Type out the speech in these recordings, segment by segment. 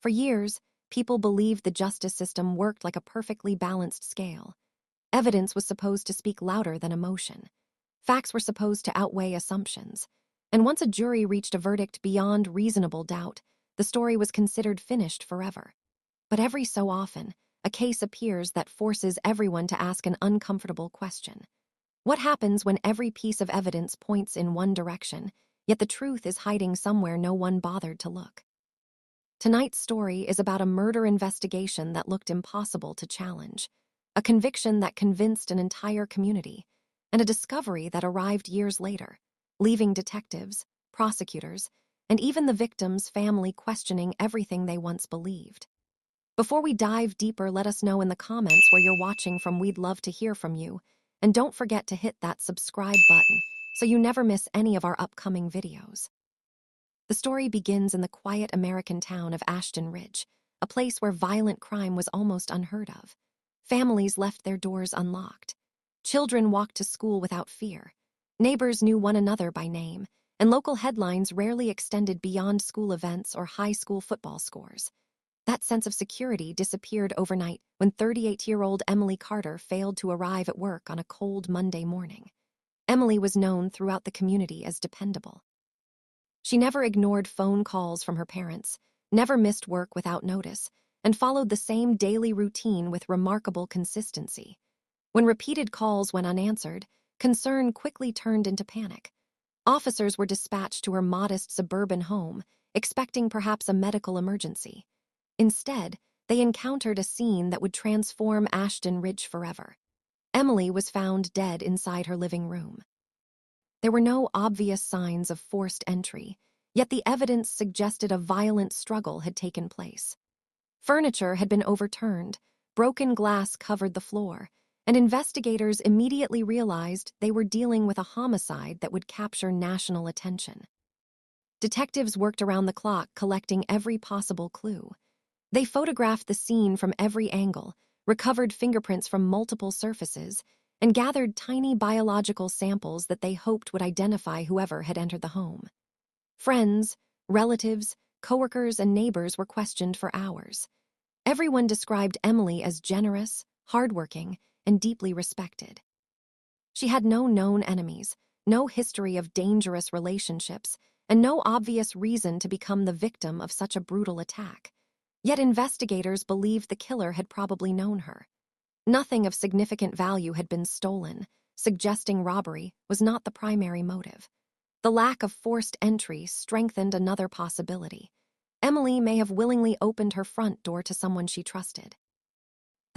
For years, people believed the justice system worked like a perfectly balanced scale. Evidence was supposed to speak louder than emotion. Facts were supposed to outweigh assumptions. And once a jury reached a verdict beyond reasonable doubt, the story was considered finished forever. But every so often, a case appears that forces everyone to ask an uncomfortable question. What happens when every piece of evidence points in one direction, yet the truth is hiding somewhere no one bothered to look? Tonight's story is about a murder investigation that looked impossible to challenge, a conviction that convinced an entire community, and a discovery that arrived years later, leaving detectives, prosecutors, and even the victim's family questioning everything they once believed. Before we dive deeper, let us know in the comments where you're watching from. We'd love to hear from you. And don't forget to hit that subscribe button so you never miss any of our upcoming videos. The story begins in the quiet American town of Ashton Ridge, a place where violent crime was almost unheard of. Families left their doors unlocked. Children walked to school without fear. Neighbors knew one another by name, and local headlines rarely extended beyond school events or high school football scores. That sense of security disappeared overnight when 38-year-old Emily Carter failed to arrive at work on a cold Monday morning. Emily was known throughout the community as dependable. She never ignored phone calls from her parents, never missed work without notice, and followed the same daily routine with remarkable consistency. When repeated calls went unanswered, concern quickly turned into panic. Officers were dispatched to her modest suburban home, expecting perhaps a medical emergency. Instead, they encountered a scene that would transform Ashton Ridge forever. Emily was found dead inside her living room. There were no obvious signs of forced entry, yet the evidence suggested a violent struggle had taken place. Furniture had been overturned, broken glass covered the floor, and investigators immediately realized they were dealing with a homicide that would capture national attention. Detectives worked around the clock collecting every possible clue. They photographed the scene from every angle, recovered fingerprints from multiple surfaces, and gathered tiny biological samples that they hoped would identify whoever had entered the home. Friends, relatives, coworkers, and neighbors were questioned for hours. Everyone described Emily as generous, hardworking, and deeply respected. She had no known enemies, no history of dangerous relationships, and no obvious reason to become the victim of such a brutal attack. Yet investigators believed the killer had probably known her. Nothing of significant value had been stolen, suggesting robbery was not the primary motive. The lack of forced entry strengthened another possibility. Emily may have willingly opened her front door to someone she trusted.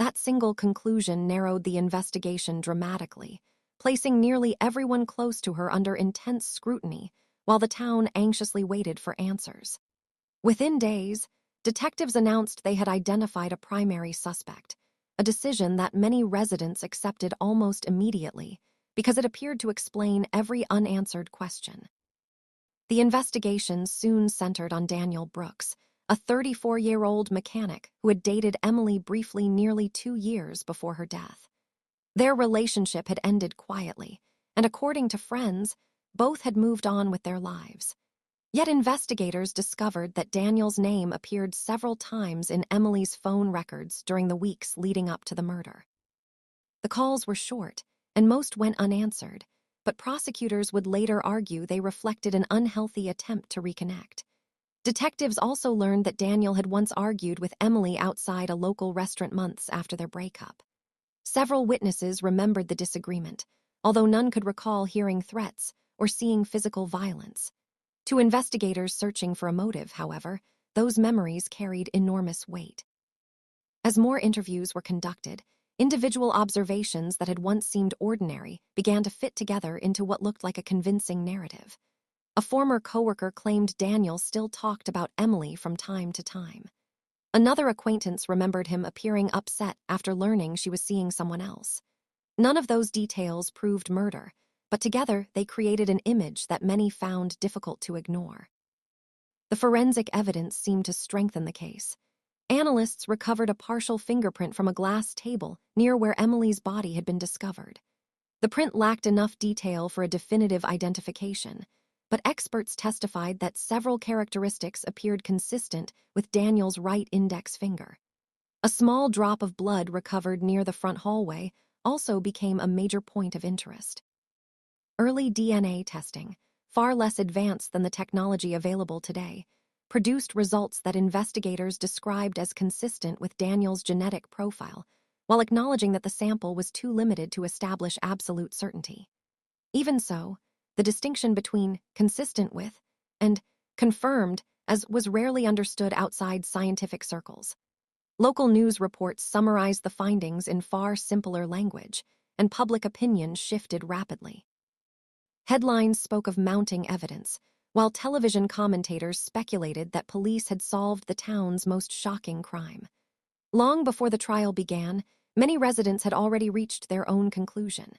That single conclusion narrowed the investigation dramatically, placing nearly everyone close to her under intense scrutiny, while the town anxiously waited for answers. Within days, detectives announced they had identified a primary suspect, a decision that many residents accepted almost immediately because it appeared to explain every unanswered question. The investigation soon centered on Daniel Brooks, a 34-year-old mechanic who had dated Emily briefly nearly 2 years before her death. Their relationship had ended quietly, and according to friends, both had moved on with their lives. Yet investigators discovered that Daniel's name appeared several times in Emily's phone records during the weeks leading up to the murder. The calls were short, and most went unanswered, but prosecutors would later argue they reflected an unhealthy attempt to reconnect. Detectives also learned that Daniel had once argued with Emily outside a local restaurant months after their breakup. Several witnesses remembered the disagreement, although none could recall hearing threats or seeing physical violence. To investigators searching for a motive, however, those memories carried enormous weight. As more interviews were conducted, individual observations that had once seemed ordinary began to fit together into what looked like a convincing narrative. A former coworker claimed Daniel still talked about Emily from time to time. Another acquaintance remembered him appearing upset after learning she was seeing someone else. None of those details proved murder, but together they created an image that many found difficult to ignore. The forensic evidence seemed to strengthen the case. Analysts recovered a partial fingerprint from a glass table near where Emily's body had been discovered. The print lacked enough detail for a definitive identification, but experts testified that several characteristics appeared consistent with Daniel's right index finger. A small drop of blood recovered near the front hallway also became a major point of interest. Early DNA testing, far less advanced than the technology available today, produced results that investigators described as consistent with Daniel's genetic profile, while acknowledging that the sample was too limited to establish absolute certainty. Even so, the distinction between consistent with and confirmed as was rarely understood outside scientific circles. Local news reports summarized the findings in far simpler language, and public opinion shifted rapidly. Headlines spoke of mounting evidence, while television commentators speculated that police had solved the town's most shocking crime. Long before the trial began, many residents had already reached their own conclusion.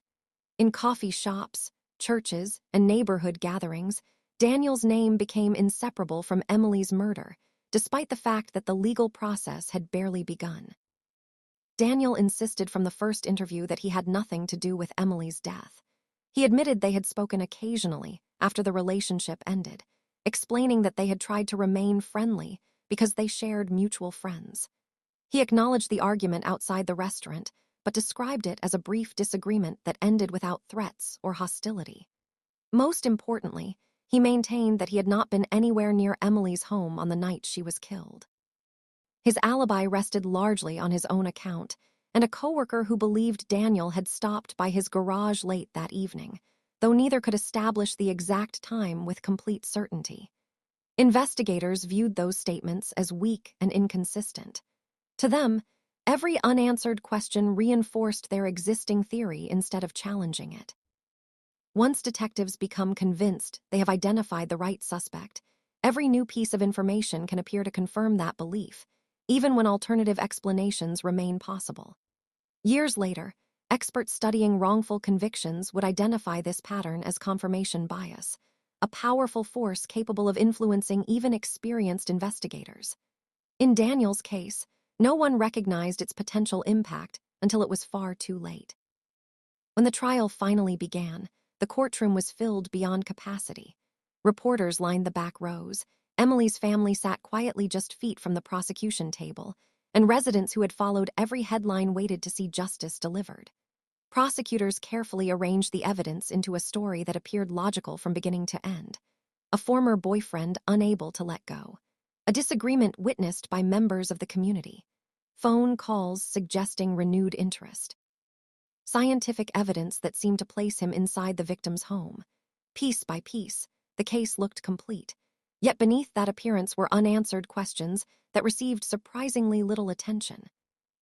In coffee shops, churches, and neighborhood gatherings, Daniel's name became inseparable from Emily's murder, despite the fact that the legal process had barely begun. Daniel insisted from the first interview that he had nothing to do with Emily's death. He admitted they had spoken occasionally after the relationship ended, explaining that they had tried to remain friendly because they shared mutual friends. He acknowledged the argument outside the restaurant, but described it as a brief disagreement that ended without threats or hostility. Most importantly, he maintained that he had not been anywhere near Emily's home on the night she was killed. His alibi rested largely on his own account, and a coworker who believed Daniel had stopped by his garage late that evening, though neither could establish the exact time with complete certainty. Investigators viewed those statements as weak and inconsistent. To them, every unanswered question reinforced their existing theory instead of challenging it. Once detectives become convinced they have identified the right suspect, every new piece of information can appear to confirm that belief, even when alternative explanations remain possible. Years later, experts studying wrongful convictions would identify this pattern as confirmation bias, a powerful force capable of influencing even experienced investigators. In Daniel's case, no one recognized its potential impact until it was far too late. When the trial finally began, the courtroom was filled beyond capacity. Reporters lined the back rows, Emily's family sat quietly just feet from the prosecution table, and residents who had followed every headline waited to see justice delivered. Prosecutors carefully arranged the evidence into a story that appeared logical from beginning to end. A former boyfriend unable to let go. A disagreement witnessed by members of the community. Phone calls suggesting renewed interest. Scientific evidence that seemed to place him inside the victim's home. Piece by piece, the case looked complete. Yet beneath that appearance were unanswered questions that received surprisingly little attention.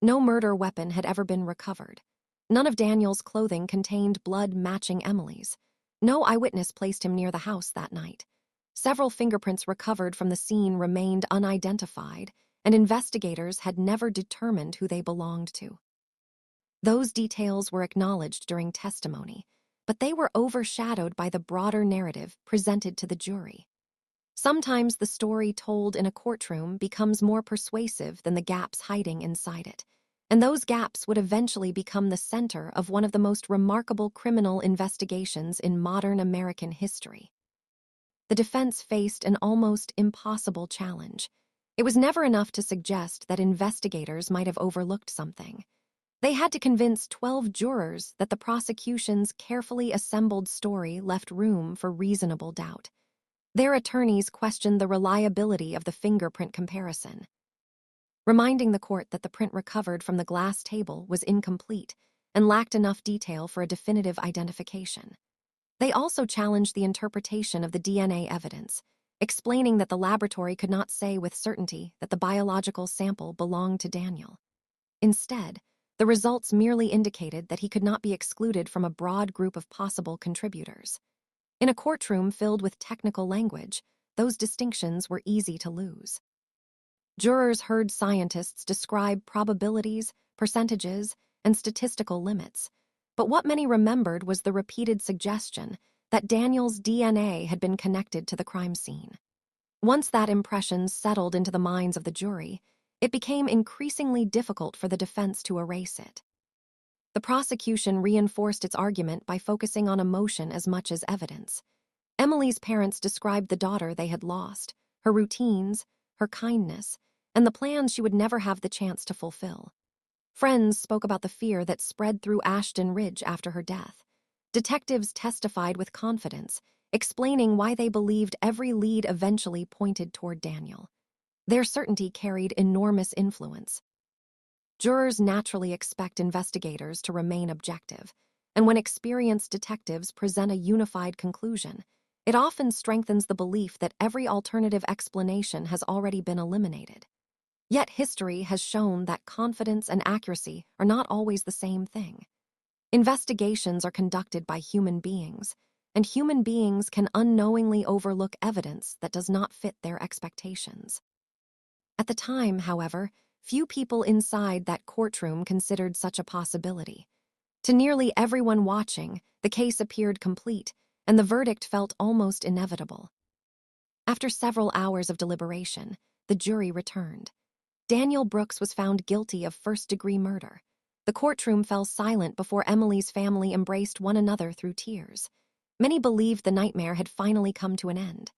No murder weapon had ever been recovered. None of Daniel's clothing contained blood matching Emily's. No eyewitness placed him near the house that night. Several fingerprints recovered from the scene remained unidentified, and investigators had never determined who they belonged to. Those details were acknowledged during testimony, but they were overshadowed by the broader narrative presented to the jury. Sometimes the story told in a courtroom becomes more persuasive than the gaps hiding inside it, and those gaps would eventually become the center of one of the most remarkable criminal investigations in modern American history. The defense faced an almost impossible challenge. It was never enough to suggest that investigators might have overlooked something. They had to convince 12 jurors that the prosecution's carefully assembled story left room for reasonable doubt. Their attorneys questioned the reliability of the fingerprint comparison, reminding the court that the print recovered from the glass table was incomplete and lacked enough detail for a definitive identification. They also challenged the interpretation of the DNA evidence, explaining that the laboratory could not say with certainty that the biological sample belonged to Daniel. Instead, the results merely indicated that he could not be excluded from a broad group of possible contributors. In a courtroom filled with technical language, those distinctions were easy to lose. Jurors heard scientists describe probabilities, percentages, and statistical limits, but what many remembered was the repeated suggestion that Daniel's DNA had been connected to the crime scene. Once that impression settled into the minds of the jury, it became increasingly difficult for the defense to erase it. The prosecution reinforced its argument by focusing on emotion as much as evidence. Emily's parents described the daughter they had lost, her routines, her kindness, and the plans she would never have the chance to fulfill. Friends spoke about the fear that spread through Ashton Ridge after her death. Detectives testified with confidence, explaining why they believed every lead eventually pointed toward Daniel. Their certainty carried enormous influence. Jurors naturally expect investigators to remain objective, and when experienced detectives present a unified conclusion, it often strengthens the belief that every alternative explanation has already been eliminated. Yet history has shown that confidence and accuracy are not always the same thing. Investigations are conducted by human beings, and human beings can unknowingly overlook evidence that does not fit their expectations. At the time, however, few people inside that courtroom considered such a possibility. To nearly everyone watching, the case appeared complete, and the verdict felt almost inevitable. After several hours of deliberation, the jury returned. Daniel Brooks was found guilty of first-degree murder. The courtroom fell silent before Emily's family embraced one another through tears. Many believed the nightmare had finally come to an end.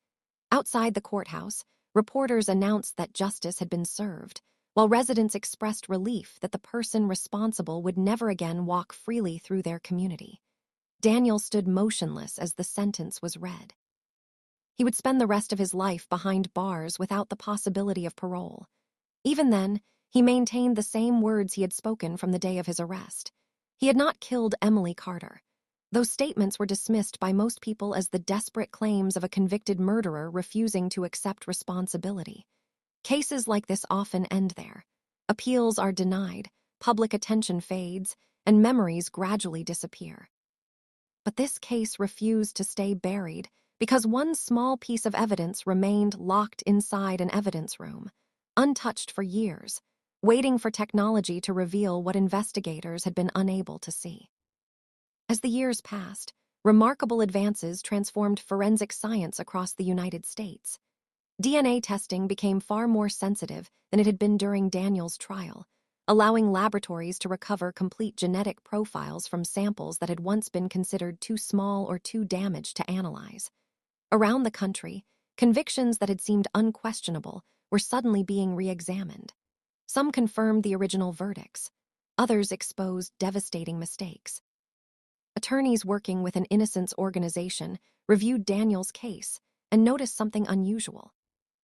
Outside the courthouse, reporters announced that justice had been served, while residents expressed relief that the person responsible would never again walk freely through their community. Daniel stood motionless as the sentence was read. He would spend the rest of his life behind bars without the possibility of parole. Even then, he maintained the same words he had spoken from the day of his arrest. He had not killed Emily Carter. Those statements were dismissed by most people as the desperate claims of a convicted murderer refusing to accept responsibility. Cases like this often end there. Appeals are denied, public attention fades, and memories gradually disappear. But this case refused to stay buried because one small piece of evidence remained locked inside an evidence room, untouched for years, waiting for technology to reveal what investigators had been unable to see. As the years passed, remarkable advances transformed forensic science across the United States. DNA testing became far more sensitive than it had been during Daniel's trial, allowing laboratories to recover complete genetic profiles from samples that had once been considered too small or too damaged to analyze. Around the country, convictions that had seemed unquestionable were suddenly being re-examined. Some confirmed the original verdicts. Others exposed devastating mistakes. Attorneys working with an innocence organization reviewed Daniel's case and noticed something unusual.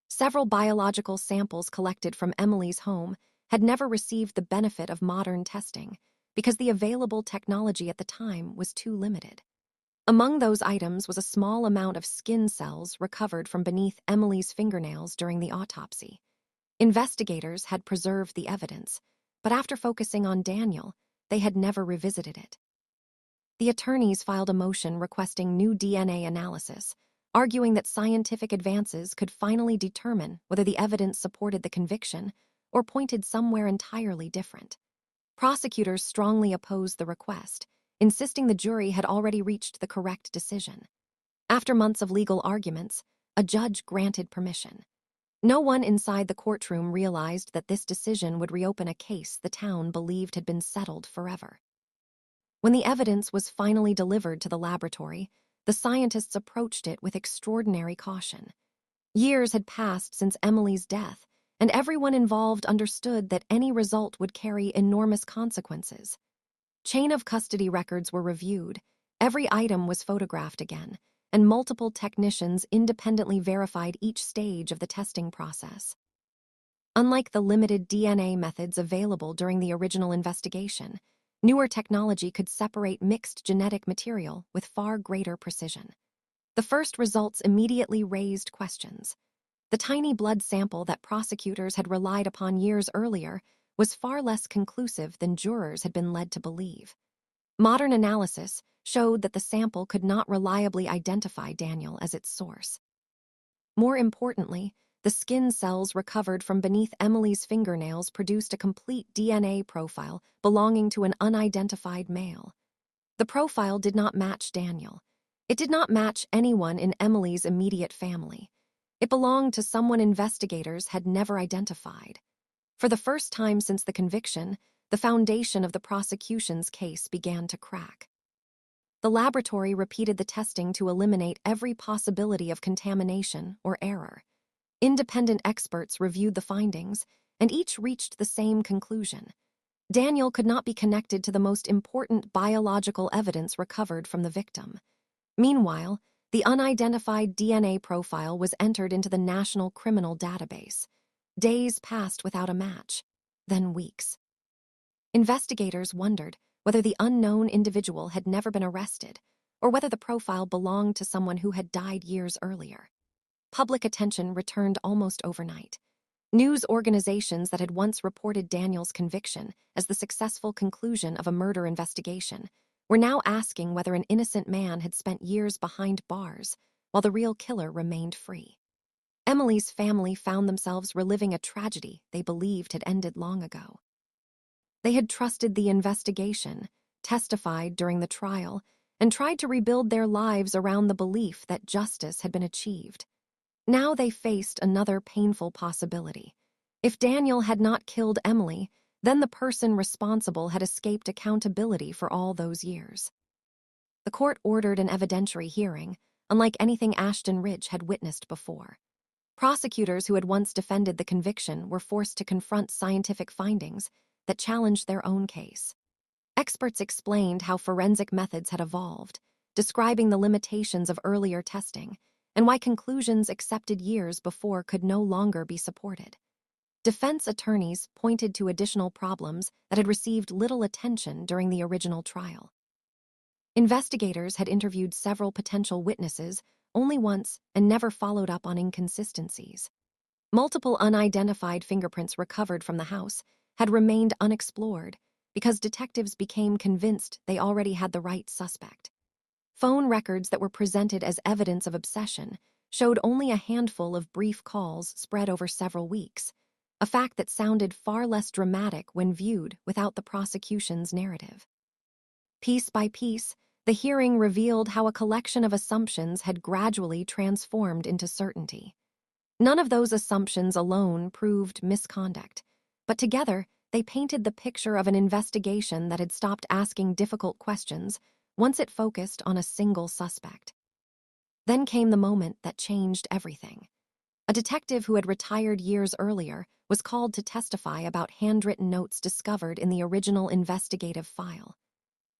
Several biological samples collected from Emily's home had never received the benefit of modern testing because the available technology at the time was too limited. Among those items was a small amount of skin cells recovered from beneath Emily's fingernails during the autopsy. Investigators had preserved the evidence, but after focusing on Daniel, they had never revisited it. The attorneys filed a motion requesting new DNA analysis, arguing that scientific advances could finally determine whether the evidence supported the conviction or pointed somewhere entirely different. Prosecutors strongly opposed the request, insisting the jury had already reached the correct decision. After months of legal arguments, a judge granted permission. No one inside the courtroom realized that this decision would reopen a case the town believed had been settled forever. When the evidence was finally delivered to the laboratory, the scientists approached it with extraordinary caution. Years had passed since Emily's death, and everyone involved understood that any result would carry enormous consequences. Chain of custody records were reviewed, every item was photographed again, and multiple technicians independently verified each stage of the testing process. Unlike the limited DNA methods available during the original investigation, newer technology could separate mixed genetic material with far greater precision. The first results immediately raised questions. The tiny blood sample that prosecutors had relied upon years earlier was far less conclusive than jurors had been led to believe. Modern analysis showed that the sample could not reliably identify Daniel as its source. More importantly, the skin cells recovered from beneath Emily's fingernails produced a complete DNA profile belonging to an unidentified male. The profile did not match Daniel. It did not match anyone in Emily's immediate family. It belonged to someone investigators had never identified. For the first time since the conviction, the foundation of the prosecution's case began to crack. the laboratory repeated the testing to eliminate every possibility of contamination or error. Independent experts reviewed the findings, and each reached the same conclusion. Daniel could not be connected to the most important biological evidence recovered from the victim. Meanwhile, the unidentified DNA profile was entered into the National Criminal Database. Days passed without a match, then weeks. Investigators wondered whether the unknown individual had never been arrested or whether the profile belonged to someone who had died years earlier. Public attention returned almost overnight. News organizations that had once reported Daniel's conviction as the successful conclusion of a murder investigation were now asking whether an innocent man had spent years behind bars while the real killer remained free. Emily's family found themselves reliving a tragedy they believed had ended long ago. They had trusted the investigation, testified during the trial, and tried to rebuild their lives around the belief that justice had been achieved. Now they faced another painful possibility. If Daniel had not killed Emily, then the person responsible had escaped accountability for all those years. The court ordered an evidentiary hearing, unlike anything Ashton Ridge had witnessed before. Prosecutors who had once defended the conviction were forced to confront scientific findings that challenged their own case. Experts explained how forensic methods had evolved, describing the limitations of earlier testing and why conclusions accepted years before could no longer be supported. Defense attorneys pointed to additional problems that had received little attention during the original trial. Investigators had interviewed several potential witnesses only once and never followed up on inconsistencies. Multiple unidentified fingerprints recovered from the house had remained unexplored because detectives became convinced they already had the right suspect. Phone records that were presented as evidence of obsession showed only a handful of brief calls spread over several weeks, a fact that sounded far less dramatic when viewed without the prosecution's narrative. Piece by piece, the hearing revealed how a collection of assumptions had gradually transformed into certainty. None of those assumptions alone proved misconduct, but together they painted the picture of an investigation that had stopped asking difficult questions once it focused on a single suspect. Then came the moment that changed everything. A detective who had retired years earlier was called to testify about handwritten notes discovered in the original investigative file.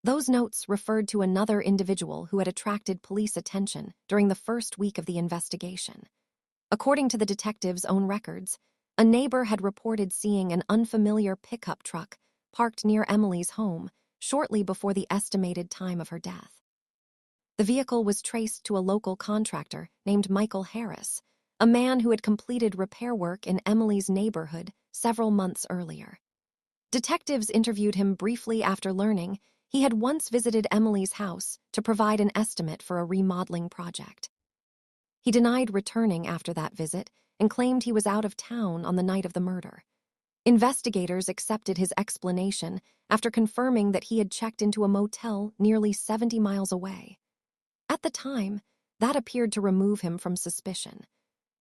Those notes referred to another individual who had attracted police attention during the first week of the investigation. According to the detective's own records, a neighbor had reported seeing an unfamiliar pickup truck parked near Emily's home shortly before the estimated time of her death. The vehicle was traced to a local contractor named Michael Harris, a man who had completed repair work in Emily's neighborhood several months earlier. Detectives interviewed him briefly after learning he had once visited Emily's house to provide an estimate for a remodeling project. He denied returning after that visit and claimed he was out of town on the night of the murder. Investigators accepted his explanation after confirming that he had checked into a motel nearly 70 miles away. At the time, that appeared to remove him from suspicion,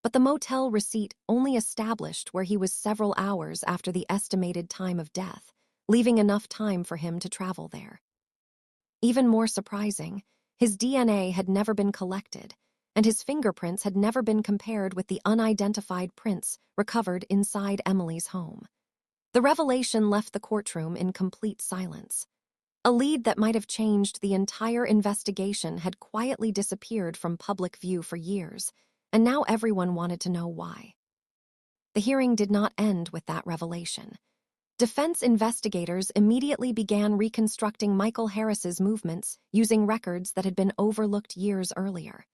but the motel receipt only established where he was several hours after the estimated time of death, leaving enough time for him to travel there. Even more surprising, his DNA had never been collected, and his fingerprints had never been compared with the unidentified prints recovered inside Emily's home. The revelation left the courtroom in complete silence. A lead that might have changed the entire investigation had quietly disappeared from public view for years, and now everyone wanted to know why. The hearing did not end with that revelation. Defense investigators immediately began reconstructing Michael Harris's movements using records that had been overlooked years earlier.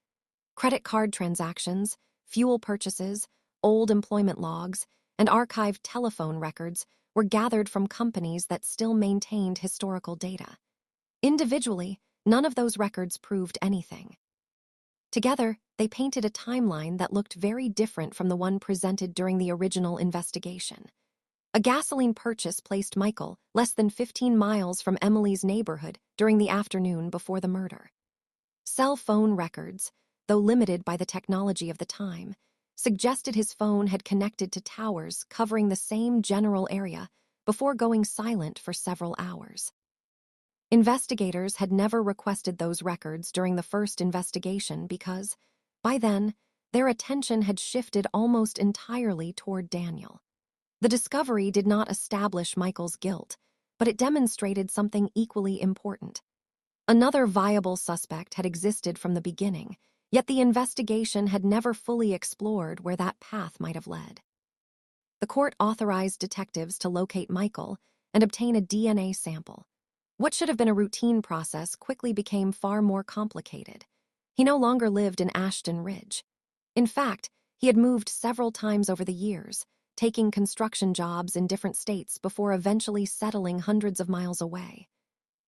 Credit card transactions, fuel purchases, old employment logs, and archived telephone records were gathered from companies that still maintained historical data. Individually, none of those records proved anything. Together, they painted a timeline that looked very different from the one presented during the original investigation. A gasoline purchase placed Michael less than 15 miles from Emily's neighborhood during the afternoon before the murder. Cell phone records, though limited by the technology of the time, suggested his phone had connected to towers covering the same general area before going silent for several hours. Investigators had never requested those records during the first investigation because, by then, their attention had shifted almost entirely toward Daniel. The discovery did not establish Michael's guilt, but it demonstrated something equally important. Another viable suspect had existed from the beginning, yet the investigation had never fully explored where that path might have led. The court authorized detectives to locate Michael and obtain a DNA sample. What should have been a routine process quickly became far more complicated. He no longer lived in Ashton Ridge. In fact, he had moved several times over the years, taking construction jobs in different states before eventually settling hundreds of miles away.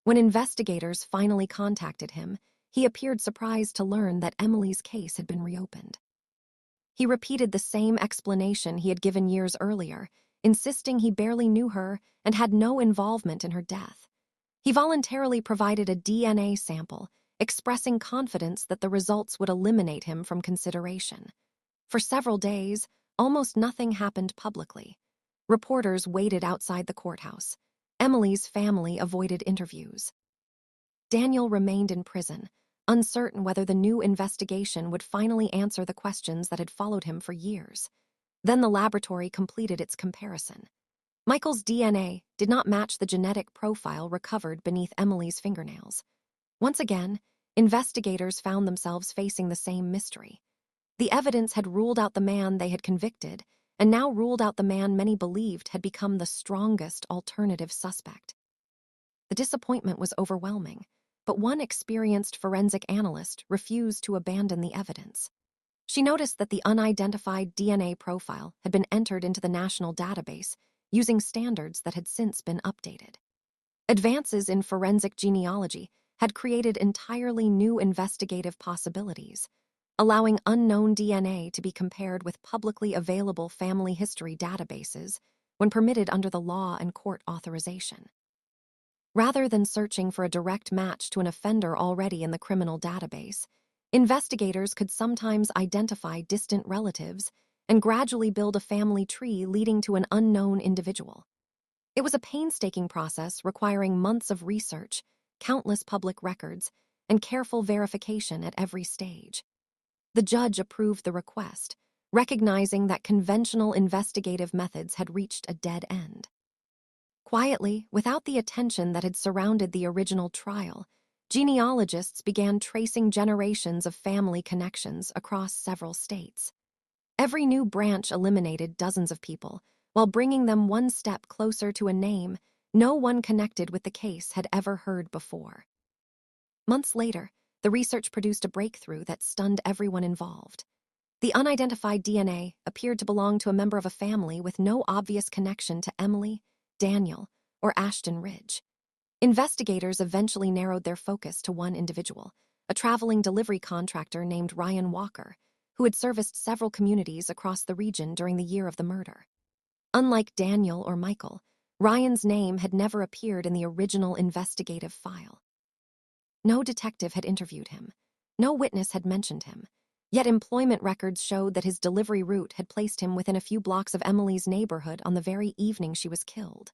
When investigators finally contacted him, he appeared surprised to learn that Emily's case had been reopened. He repeated the same explanation he had given years earlier, insisting he barely knew her and had no involvement in her death. He voluntarily provided a DNA sample, expressing confidence that the results would eliminate him from consideration. For several days, almost nothing happened publicly. Reporters waited outside the courthouse. Emily's family avoided interviews. Daniel remained in prison, uncertain whether the new investigation would finally answer the questions that had followed him for years. Then the laboratory completed its comparison. Michael's DNA did not match the genetic profile recovered beneath Emily's fingernails. Once again, investigators found themselves facing the same mystery. The evidence had ruled out the man they had convicted, and now ruled out the man many believed had become the strongest alternative suspect. The disappointment was overwhelming, but one experienced forensic analyst refused to abandon the evidence. She noticed that the unidentified DNA profile had been entered into the national database using standards that had since been updated. Advances in forensic genealogy had created entirely new investigative possibilities, allowing unknown DNA to be compared with publicly available family history databases when permitted under the law and court authorization. Rather than searching for a direct match to an offender already in the criminal database, investigators could sometimes identify distant relatives and gradually build a family tree leading to an unknown individual. It was a painstaking process requiring months of research, countless public records, and careful verification at every stage. The judge approved the request, recognizing that conventional investigative methods had reached a dead end. Quietly, without the attention that had surrounded the original trial, genealogists began tracing generations of family connections across several states. Every new branch eliminated dozens of people, while bringing them one step closer to a name no one connected with the case had ever heard before. Months later, the research produced a breakthrough that stunned everyone involved. The unidentified DNA appeared to belong to a member of a family with no obvious connection to Emily, Daniel, or Ashton Ridge. Investigators eventually narrowed their focus to one individual, a traveling delivery contractor named Ryan Walker, who had serviced several communities across the region during the year of the murder. Unlike Daniel or Michael, Ryan's name had never appeared in the original investigative file. No detective had interviewed him. No witness had mentioned him. Yet employment records showed that his delivery route had placed him within a few blocks of Emily's neighborhood on the very evening she was killed.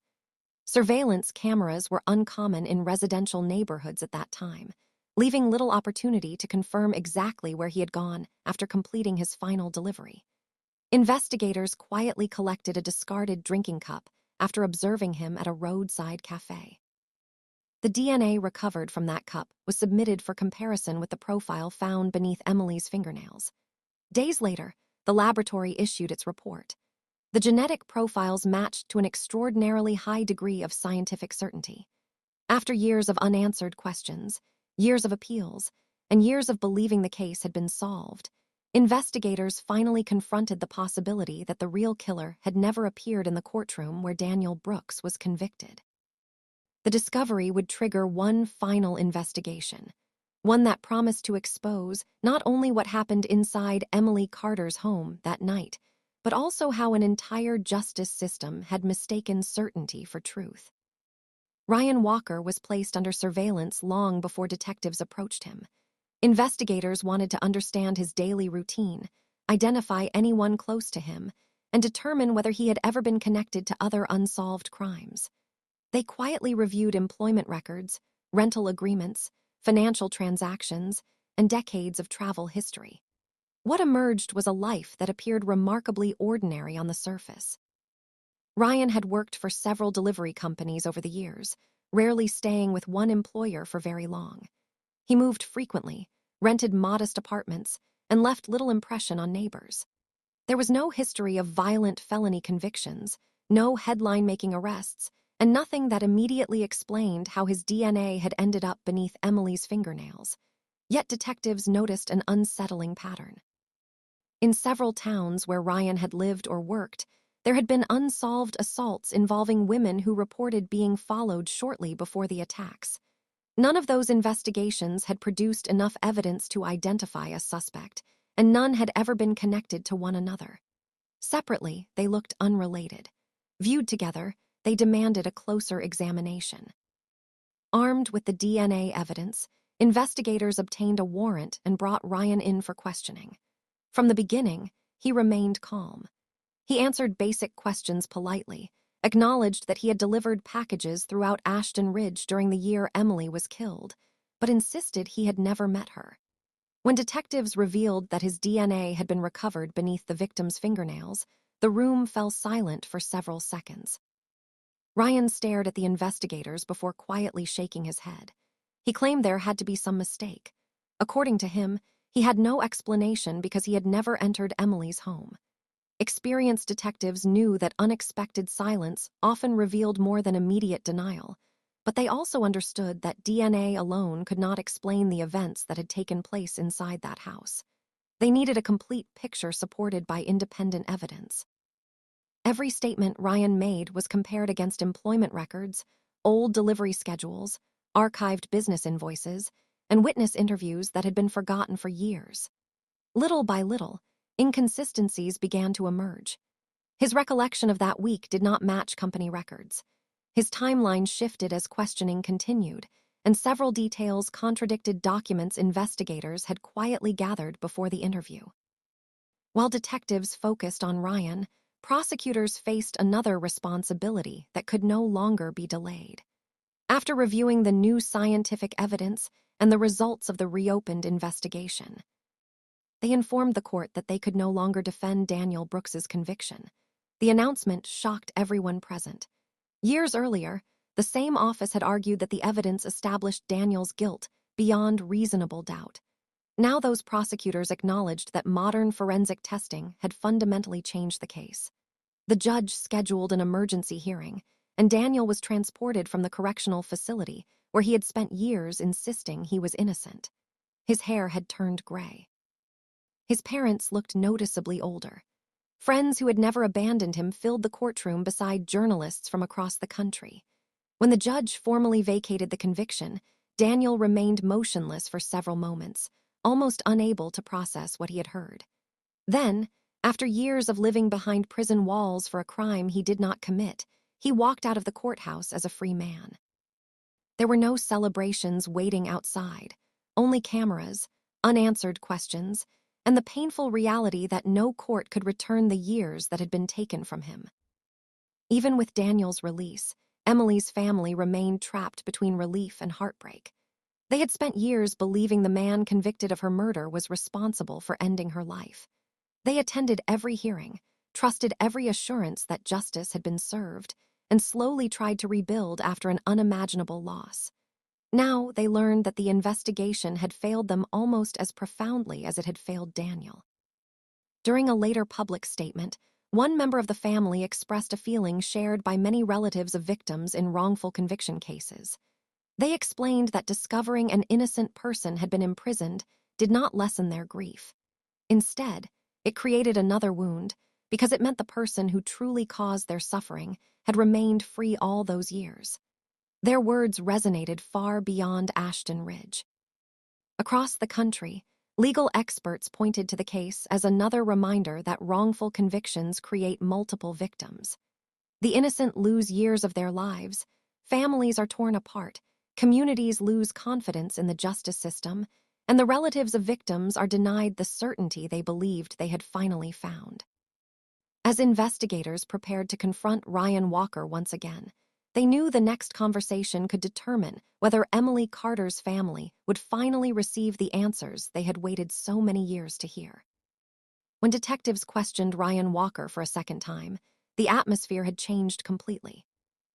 Surveillance cameras were uncommon in residential neighborhoods at that time, leaving little opportunity to confirm exactly where he had gone after completing his final delivery. Investigators quietly collected a discarded drinking cup after observing him at a roadside cafe. The DNA recovered from that cup was submitted for comparison with the profile found beneath Emily's fingernails. Days later, the laboratory issued its report. The genetic profiles matched to an extraordinarily high degree of scientific certainty. After years of unanswered questions, years of appeals, and years of believing the case had been solved, investigators finally confronted the possibility that the real killer had never appeared in the courtroom where Daniel Brooks was convicted. The discovery would trigger one final investigation, one that promised to expose not only what happened inside Emily Carter's home that night, but also how an entire justice system had mistaken certainty for truth. Ryan Walker was placed under surveillance long before detectives approached him. Investigators wanted to understand his daily routine, identify anyone close to him, and determine whether he had ever been connected to other unsolved crimes. They quietly reviewed employment records, rental agreements, financial transactions, and decades of travel history. What emerged was a life that appeared remarkably ordinary on the surface. Ryan had worked for several delivery companies over the years, rarely staying with one employer for very long. He moved frequently, rented modest apartments, and left little impression on neighbors. There was no history of violent felony convictions, no headline-making arrests, and nothing that immediately explained how his DNA had ended up beneath Emily's fingernails. Yet detectives noticed an unsettling pattern. In several towns where Ryan had lived or worked, there had been unsolved assaults involving women who reported being followed shortly before the attacks. None of those investigations had produced enough evidence to identify a suspect, and none had ever been connected to one another. Separately, they looked unrelated. Viewed together, they demanded a closer examination. Armed with the DNA evidence, investigators obtained a warrant and brought Ryan in for questioning. From the beginning, he remained calm. He answered basic questions politely, acknowledged that he had delivered packages throughout Ashton Ridge during the year Emily was killed, but insisted he had never met her. When detectives revealed that his DNA had been recovered beneath the victim's fingernails, the room fell silent for several seconds. Ryan stared at the investigators before quietly shaking his head. He claimed there had to be some mistake. According to him, he had no explanation because he had never entered Emily's home. Experienced detectives knew that unexpected silence often revealed more than immediate denial, but they also understood that DNA alone could not explain the events that had taken place inside that house. They needed a complete picture supported by independent evidence. Every statement Ryan made was compared against employment records, old delivery schedules, archived business invoices, and witness interviews that had been forgotten for years. Little by little, inconsistencies began to emerge. His recollection of that week did not match company records. His timeline shifted as questioning continued, and several details contradicted documents investigators had quietly gathered before the interview. While detectives focused on Ryan, prosecutors faced another responsibility that could no longer be delayed. After reviewing the new scientific evidence and the results of the reopened investigation, they informed the court that they could no longer defend Daniel Brooks's conviction. The announcement shocked everyone present. Years earlier, the same office had argued that the evidence established Daniel's guilt beyond reasonable doubt. Now those prosecutors acknowledged that modern forensic testing had fundamentally changed the case. The judge scheduled an emergency hearing, and Daniel was transported from the correctional facility where he had spent years insisting he was innocent. His hair had turned gray. His parents looked noticeably older. Friends who had never abandoned him filled the courtroom beside journalists from across the country. When the judge formally vacated the conviction, Daniel remained motionless for several moments, almost unable to process what he had heard. Then, after years of living behind prison walls for a crime he did not commit, he walked out of the courthouse as a free man. There were no celebrations waiting outside, only cameras, unanswered questions, and the painful reality that no court could return the years that had been taken from him. Even with Daniel's release, Emily's family remained trapped between relief and heartbreak. They had spent years believing the man convicted of her murder was responsible for ending her life. They attended every hearing, trusted every assurance that justice had been served, and slowly tried to rebuild after an unimaginable loss. Now they learned that the investigation had failed them almost as profoundly as it had failed Daniel. During a later public statement, one member of the family expressed a feeling shared by many relatives of victims in wrongful conviction cases. They explained that discovering an innocent person had been imprisoned did not lessen their grief. Instead, it created another wound because it meant the person who truly caused their suffering had remained free all those years. Their words resonated far beyond Ashton Ridge. Across the country, legal experts pointed to the case as another reminder that wrongful convictions create multiple victims. The innocent lose years of their lives, families are torn apart, communities lose confidence in the justice system, and the relatives of victims are denied the certainty they believed they had finally found. As investigators prepared to confront Ryan Walker once again, They knew the next conversation could determine whether Emily Carter's family would finally receive the answers they had waited so many years to hear. When detectives questioned Ryan Walker for a second time, the atmosphere had changed completely.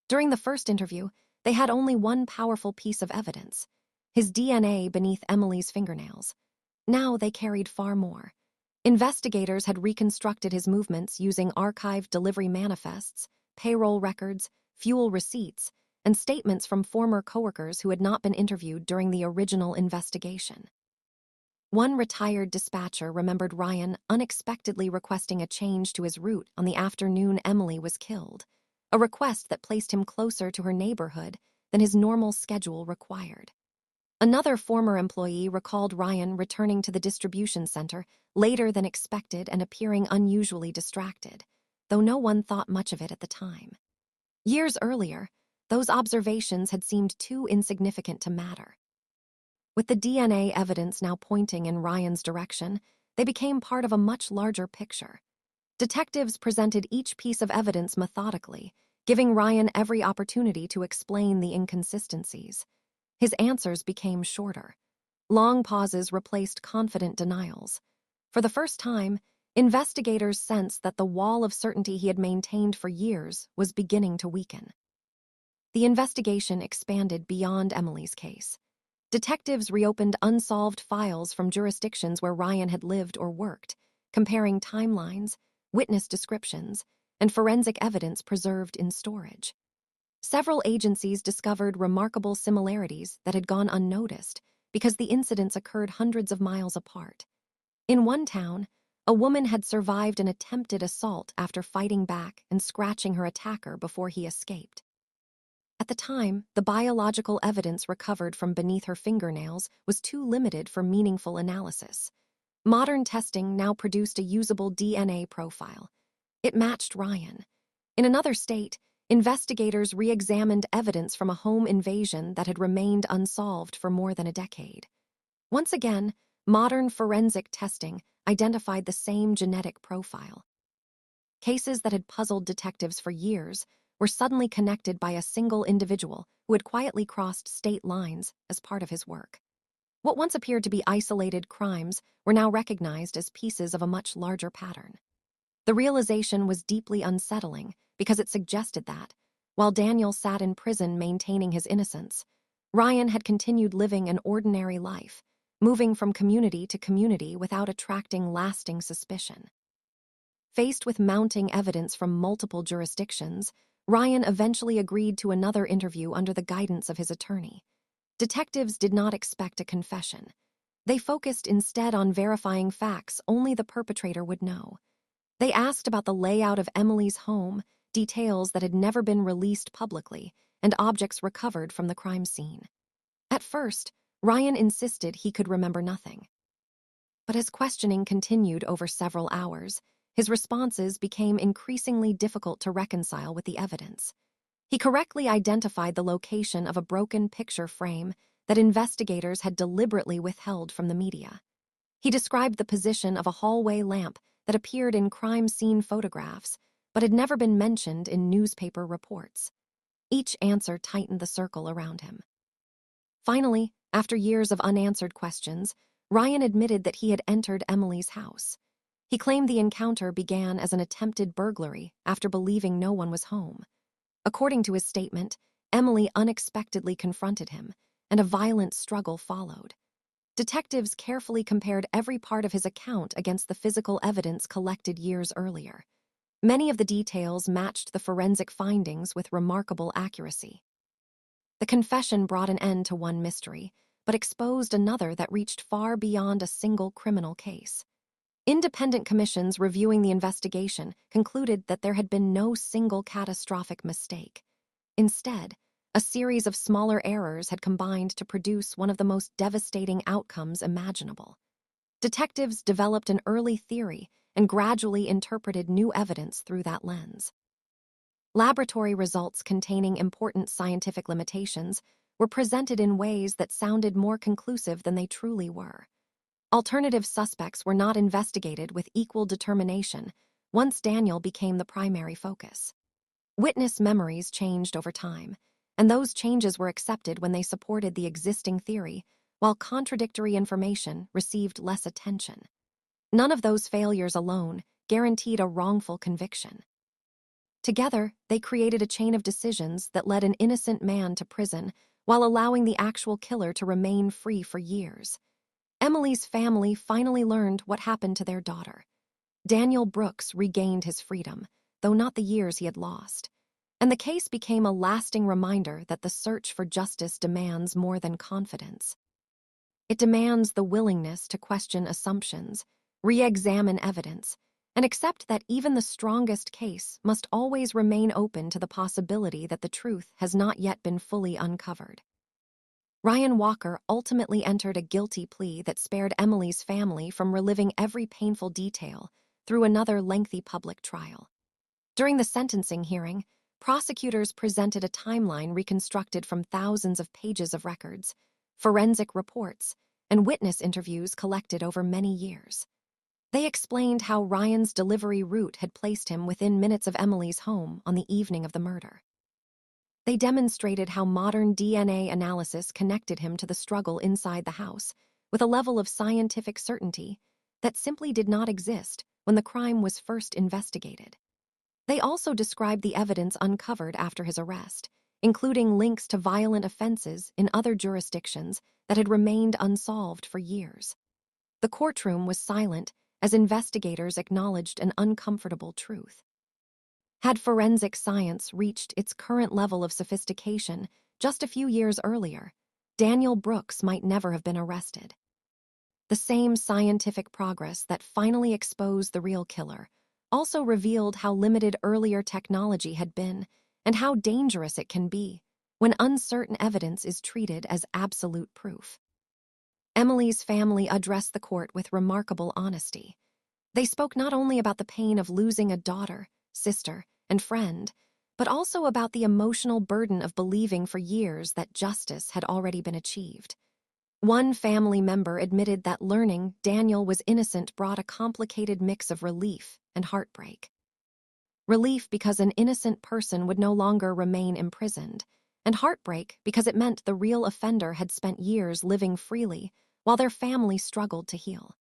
During the first interview, they had only one powerful piece of evidence: his DNA beneath Emily's fingernails. Now they carried far more. Investigators had reconstructed his movements using archived delivery manifests, payroll records, fuel receipts, and statements from former coworkers who had not been interviewed during the original investigation. One retired dispatcher remembered Ryan unexpectedly requesting a change to his route on the afternoon Emily was killed, a request that placed him closer to her neighborhood than his normal schedule required. Another former employee recalled Ryan returning to the distribution center later than expected and appearing unusually distracted, though no one thought much of it at the time. Years earlier, those observations had seemed too insignificant to matter. With the DNA evidence now pointing in Ryan's direction, they became part of a much larger picture. Detectives presented each piece of evidence methodically, giving Ryan every opportunity to explain the inconsistencies. His answers became shorter. Long pauses replaced confident denials. For the first time, investigators sensed that the wall of certainty he had maintained for years was beginning to weaken. The investigation expanded beyond Emily's case. Detectives reopened unsolved files from jurisdictions where Ryan had lived or worked, comparing timelines, witness descriptions, and forensic evidence preserved in storage. Several agencies discovered remarkable similarities that had gone unnoticed because the incidents occurred hundreds of miles apart. In one town, a woman had survived an attempted assault after fighting back and scratching her attacker before he escaped. At the time, the biological evidence recovered from beneath her fingernails was too limited for meaningful analysis. Modern testing now produced a usable DNA profile. It matched Ryan. In another state, investigators re-examined evidence from a home invasion that had remained unsolved for more than a decade. Once again, modern forensic testing identified the same genetic profile. Cases that had puzzled detectives for years were suddenly connected by a single individual who had quietly crossed state lines as part of his work. What once appeared to be isolated crimes were now recognized as pieces of a much larger pattern. The realization was deeply unsettling because it suggested that, while Daniel sat in prison maintaining his innocence, Ryan had continued living an ordinary life, moving from community to community without attracting lasting suspicion. Faced with mounting evidence from multiple jurisdictions, Ryan eventually agreed to another interview under the guidance of his attorney. Detectives did not expect a confession. They focused instead on verifying facts only the perpetrator would know. They asked about the layout of Emily's home, details that had never been released publicly, and objects recovered from the crime scene. At first, Ryan insisted he could remember nothing. But as questioning continued over several hours, his responses became increasingly difficult to reconcile with the evidence. He correctly identified the location of a broken picture frame that investigators had deliberately withheld from the media. He described the position of a hallway lamp that appeared in crime scene photographs, but had never been mentioned in newspaper reports. Each answer tightened the circle around him. Finally, after years of unanswered questions, Ryan admitted that he had entered Emily's house. He claimed the encounter began as an attempted burglary after believing no one was home. According to his statement, Emily unexpectedly confronted him, and a violent struggle followed. Detectives carefully compared every part of his account against the physical evidence collected years earlier. Many of the details matched the forensic findings with remarkable accuracy. The confession brought an end to one mystery, but exposed another that reached far beyond a single criminal case. Independent commissions reviewing the investigation concluded that there had been no single catastrophic mistake. Instead, a series of smaller errors had combined to produce one of the most devastating outcomes imaginable. Detectives developed an early theory and gradually interpreted new evidence through that lens. Laboratory results containing important scientific limitations were presented in ways that sounded more conclusive than they truly were. Alternative suspects were not investigated with equal determination once Daniel became the primary focus. Witness memories changed over time, and those changes were accepted when they supported the existing theory, while contradictory information received less attention. None of those failures alone guaranteed a wrongful conviction. Together, they created a chain of decisions that led an innocent man to prison while allowing the actual killer to remain free for years. Emily's family finally learned what happened to their daughter. Daniel Brooks regained his freedom, though not the years he had lost. And the case became a lasting reminder that the search for justice demands more than confidence. It demands the willingness to question assumptions, re-examine evidence, and accept that even the strongest case must always remain open to the possibility that the truth has not yet been fully uncovered. Ryan Walker ultimately entered a guilty plea that spared Emily's family from reliving every painful detail through another lengthy public trial. During the sentencing hearing, prosecutors presented a timeline reconstructed from thousands of pages of records, forensic reports, and witness interviews collected over many years. They explained how Ryan's delivery route had placed him within minutes of Emily's home on the evening of the murder. They demonstrated how modern DNA analysis connected him to the struggle inside the house, with a level of scientific certainty that simply did not exist when the crime was first investigated. They also described the evidence uncovered after his arrest, including links to violent offenses in other jurisdictions that had remained unsolved for years. The courtroom was silent as investigators acknowledged an uncomfortable truth. Had forensic science reached its current level of sophistication just a few years earlier, Daniel Brooks might never have been arrested. The same scientific progress that finally exposed the real killer also revealed how limited earlier technology had been and how dangerous it can be when uncertain evidence is treated as absolute proof. Emily's family addressed the court with remarkable honesty. They spoke not only about the pain of losing a daughter, sister, and friend, but also about the emotional burden of believing for years that justice had already been achieved. One family member admitted that learning Daniel was innocent brought a complicated mix of relief and heartbreak. Relief because an innocent person would no longer remain imprisoned, and heartbreak because it meant the real offender had spent years living freely while their family struggled to heal.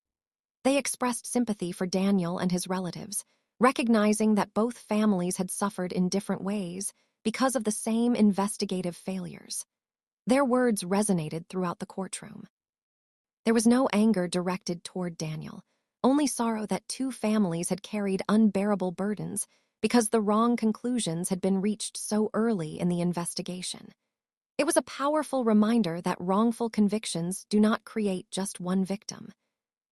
They expressed sympathy for Daniel and his relatives, recognizing that both families had suffered in different ways because of the same investigative failures. Their words resonated throughout the courtroom. There was no anger directed toward Daniel, only sorrow that two families had carried unbearable burdens because the wrong conclusions had been reached so early in the investigation. It was a powerful reminder that wrongful convictions do not create just one victim.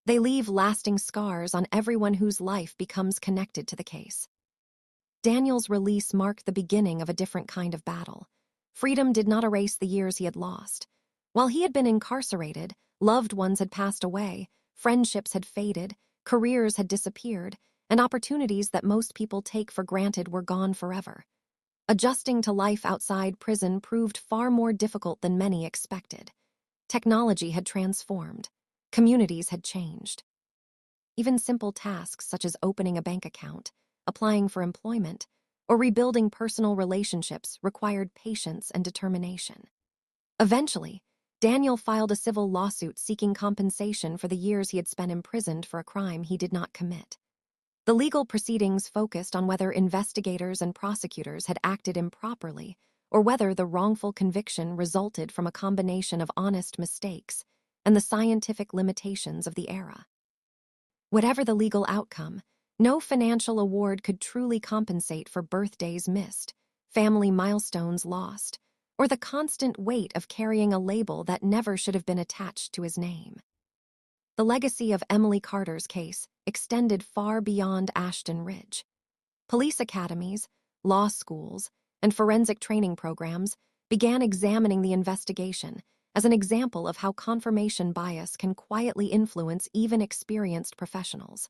They leave lasting scars on everyone whose life becomes connected to the case. Daniel's release marked the beginning of a different kind of battle. Freedom did not erase the years he had lost. While he had been incarcerated, loved ones had passed away, friendships had faded, careers had disappeared, and opportunities that most people take for granted were gone forever. Adjusting to life outside prison proved far more difficult than many expected. Technology had transformed. Communities had changed. Even simple tasks such as opening a bank account, applying for employment, or rebuilding personal relationships required patience and determination. Eventually, Daniel filed a civil lawsuit seeking compensation for the years he had spent imprisoned for a crime he did not commit. The legal proceedings focused on whether investigators and prosecutors had acted improperly or whether the wrongful conviction resulted from a combination of honest mistakes and the scientific limitations of the era. Whatever the legal outcome, no financial award could truly compensate for birthdays missed, family milestones lost, or the constant weight of carrying a label that never should have been attached to his name. The legacy of Emily Carter's case extended far beyond Ashton Ridge. Police academies, law schools, and forensic training programs began examining the investigation as an example of how confirmation bias can quietly influence even experienced professionals.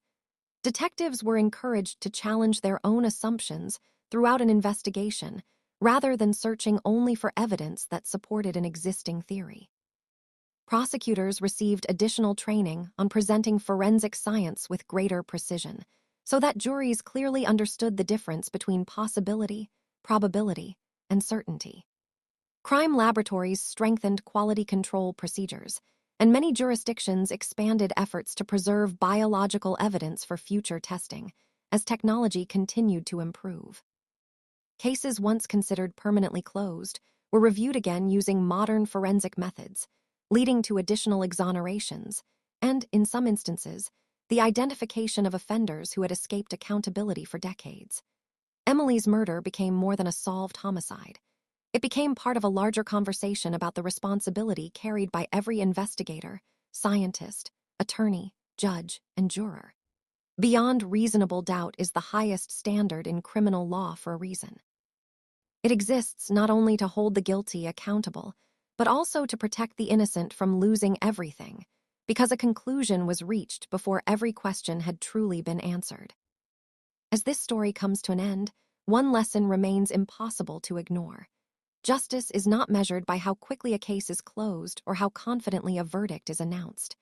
Detectives were encouraged to challenge their own assumptions throughout an investigation, rather than searching only for evidence that supported an existing theory. Prosecutors received additional training on presenting forensic science with greater precision, so that juries clearly understood the difference between possibility, probability, and certainty. Crime laboratories strengthened quality control procedures, and many jurisdictions expanded efforts to preserve biological evidence for future testing as technology continued to improve. Cases once considered permanently closed were reviewed again using modern forensic methods, leading to additional exonerations and, in some instances, the identification of offenders who had escaped accountability for decades. Emily's murder became more than a solved homicide. It became part of a larger conversation about the responsibility carried by every investigator, scientist, attorney, judge, and juror. Beyond reasonable doubt is the highest standard in criminal law for a reason. It exists not only to hold the guilty accountable, but also to protect the innocent from losing everything, because a conclusion was reached before every question had truly been answered. As this story comes to an end, one lesson remains impossible to ignore. Justice is not measured by how quickly a case is closed or how confidently a verdict is announced.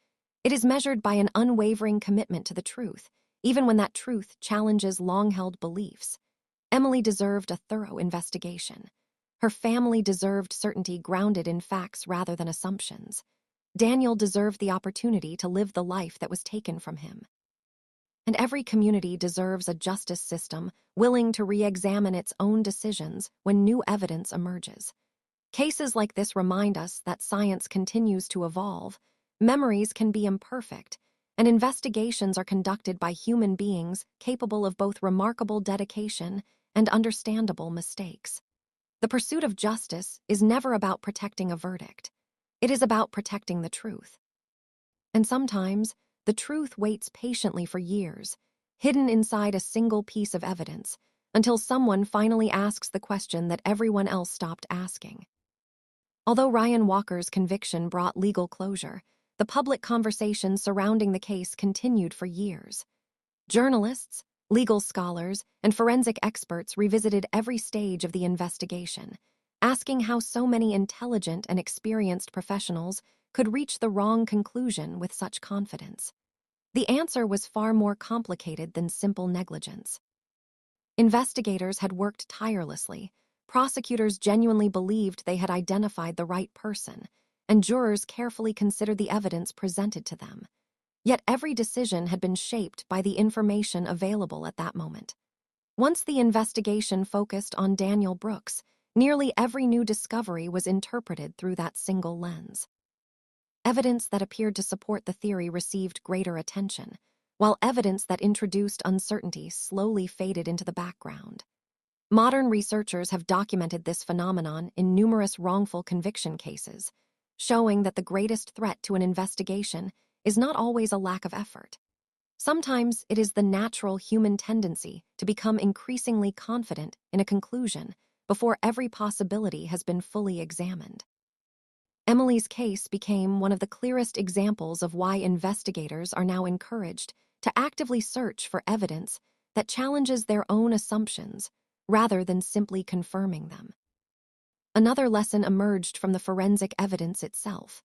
It is measured by an unwavering commitment to the truth, even when that truth challenges long-held beliefs. Emily deserved a thorough investigation. Her family deserved certainty grounded in facts rather than assumptions. Daniel deserved the opportunity to live the life that was taken from him. And every community deserves a justice system willing to re-examine its own decisions when new evidence emerges. Cases like this remind us that science continues to evolve, memories can be imperfect, and investigations are conducted by human beings capable of both remarkable dedication and understandable mistakes. The pursuit of justice is never about protecting a verdict. It is about protecting the truth. And sometimes, the truth waits patiently for years, hidden inside a single piece of evidence, until someone finally asks the question that everyone else stopped asking. Although Ryan Walker's conviction brought legal closure, the public conversation surrounding the case continued for years. Journalists, legal scholars, and forensic experts revisited every stage of the investigation, asking how so many intelligent and experienced professionals could reach the wrong conclusion with such confidence. The answer was far more complicated than simple negligence. Investigators had worked tirelessly, prosecutors genuinely believed they had identified the right person, and jurors carefully considered the evidence presented to them. Yet every decision had been shaped by the information available at that moment. Once the investigation focused on Daniel Brooks, nearly every new discovery was interpreted through that single lens. Evidence that appeared to support the theory received greater attention, while evidence that introduced uncertainty slowly faded into the background. Modern researchers have documented this phenomenon in numerous wrongful conviction cases, showing that the greatest threat to an investigation is not always a lack of effort. Sometimes it is the natural human tendency to become increasingly confident in a conclusion before every possibility has been fully examined. Emily's case became one of the clearest examples of why investigators are now encouraged to actively search for evidence that challenges their own assumptions rather than simply confirming them. Another lesson emerged from the forensic evidence itself.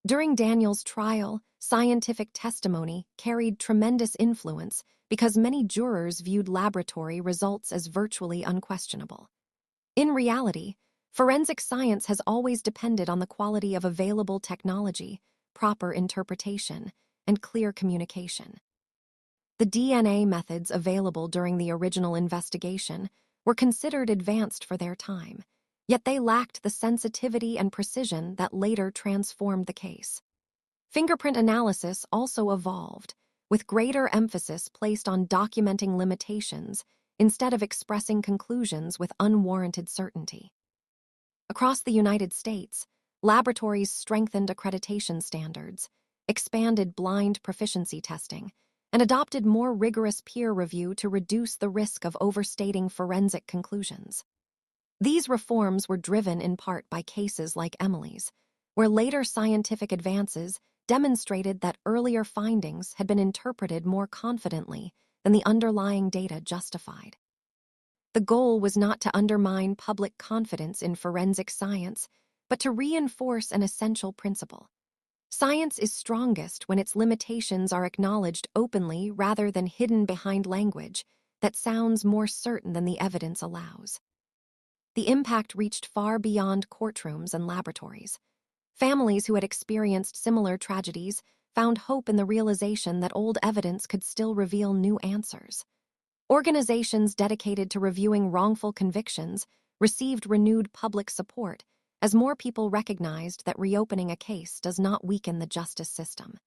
During Daniel's trial, scientific testimony carried tremendous influence because many jurors viewed laboratory results as virtually unquestionable. In reality, forensic science has always depended on the quality of available technology, proper interpretation, and clear communication. The DNA methods available during the original investigation were considered advanced for their time, yet they lacked the sensitivity and precision that later transformed the case. Fingerprint analysis also evolved, with greater emphasis placed on documenting limitations instead of expressing conclusions with unwarranted certainty. Across the United States, laboratories strengthened accreditation standards, expanded blind proficiency testing, and adopted more rigorous peer review to reduce the risk of overstating forensic conclusions. These reforms were driven in part by cases like Emily's, where later scientific advances demonstrated that earlier findings had been interpreted more confidently than the underlying data justified. The goal was not to undermine public confidence in forensic science, but to reinforce an essential principle. Science is strongest when its limitations are acknowledged openly rather than hidden behind language that sounds more certain than the evidence allows. the impact reached far beyond courtrooms and laboratories. Families who had experienced similar tragedies found hope in the realization that old evidence could still reveal new answers. Organizations dedicated to reviewing wrongful convictions received renewed public support as more people recognized that reopening a case does not weaken the justice system.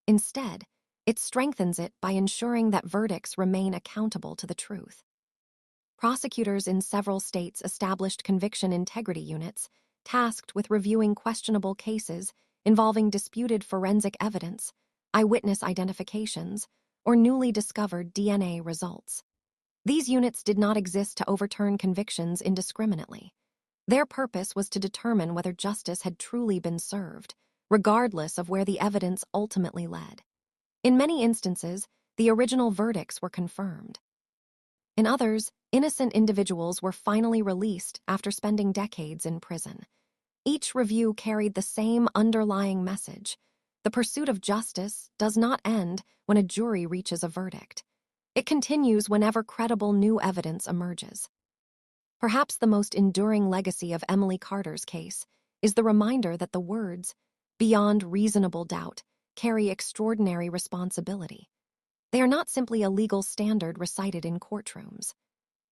Instead, it strengthens it by ensuring that verdicts remain accountable to the truth. Prosecutors in several states established conviction integrity units tasked with reviewing questionable cases involving disputed forensic evidence, eyewitness identifications, or newly discovered DNA results. These units did not exist to overturn convictions indiscriminately. Their purpose was to determine whether justice had truly been served, regardless of where the evidence ultimately led. In many instances, the original verdicts were confirmed. In others, innocent individuals were finally released after spending decades in prison. Each review carried the same underlying message: the pursuit of justice does not end when a jury reaches a verdict. It continues whenever credible new evidence emerges. Perhaps the most enduring legacy of Emily Carter's case is the reminder that the words, "beyond reasonable doubt," carry extraordinary responsibility. They are not simply a legal standard recited in courtrooms.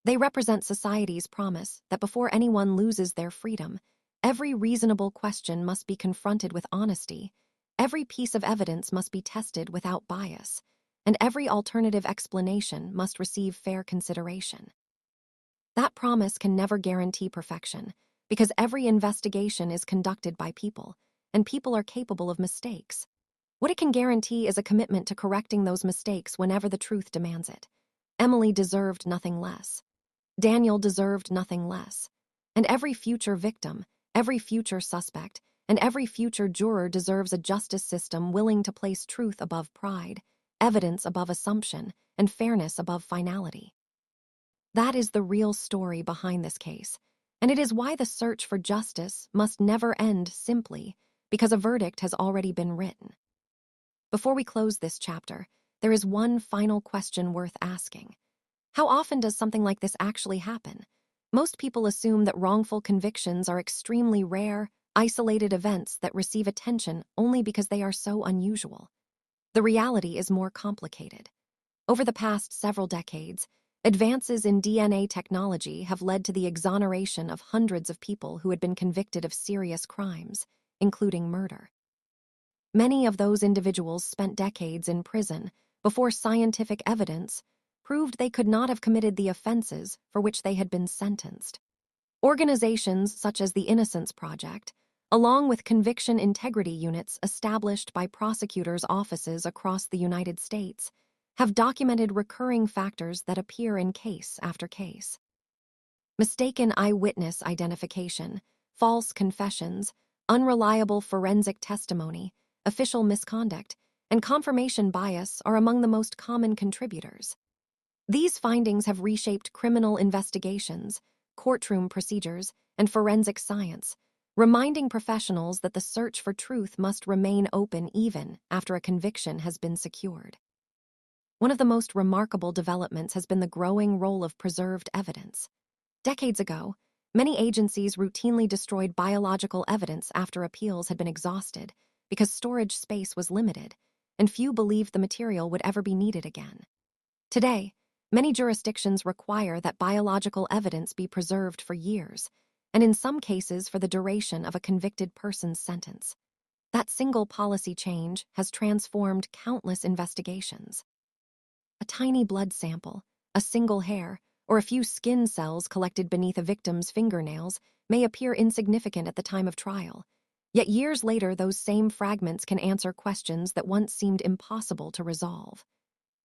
They represent society's promise that before anyone loses their freedom, every reasonable question must be confronted with honesty, every piece of evidence must be tested without bias, and every alternative explanation must receive fair consideration. That promise can never guarantee perfection, because every investigation is conducted by people, and people are capable of mistakes. What it can guarantee is a commitment to correcting those mistakes whenever the truth demands it. Emily deserved nothing less. Daniel deserved nothing less. And every future victim, every future suspect, and every future juror deserves a justice system willing to place truth above pride, evidence above assumption, and fairness above finality. That is the real story behind this case, and it is why the search for justice must never end simply because a verdict has already been written. Before we close this chapter, there is one final question worth asking. How often does something like this actually happen? Most people assume that wrongful convictions are extremely rare, isolated events that receive attention only because they are so unusual. The reality is more complicated. Over the past several decades, advances in DNA technology have led to the exoneration of hundreds of people who had been convicted of serious crimes, including murder. Many of those individuals spent decades in prison before scientific evidence proved they could not have committed the offenses for which they had been sentenced. Organizations such as the Innocence Project, along with conviction integrity units established by prosecutors' offices across the United States, have documented recurring factors that appear in case after case. Mistaken eyewitness identification, false confessions, unreliable forensic testimony, official misconduct, and confirmation bias are among the most common contributors. These findings have reshaped criminal investigations, courtroom procedures, and forensic science, reminding professionals that the search for truth must remain open even after a conviction has been secured. One of the most remarkable developments has been the growing role of preserved evidence. Decades ago, many agencies routinely destroyed biological evidence after appeals had been exhausted because storage space was limited, and few believed the material would ever be needed again. Today, many jurisdictions require that biological evidence be preserved for years, and in some cases for the duration of a convicted person's sentence. That single policy change has transformed countless investigations. A tiny blood sample, a single hair, or a few skin cells collected beneath a victim's fingernails may appear insignificant at the time of trial. Yet years later, those same fragments can answer questions that once seemed impossible to resolve.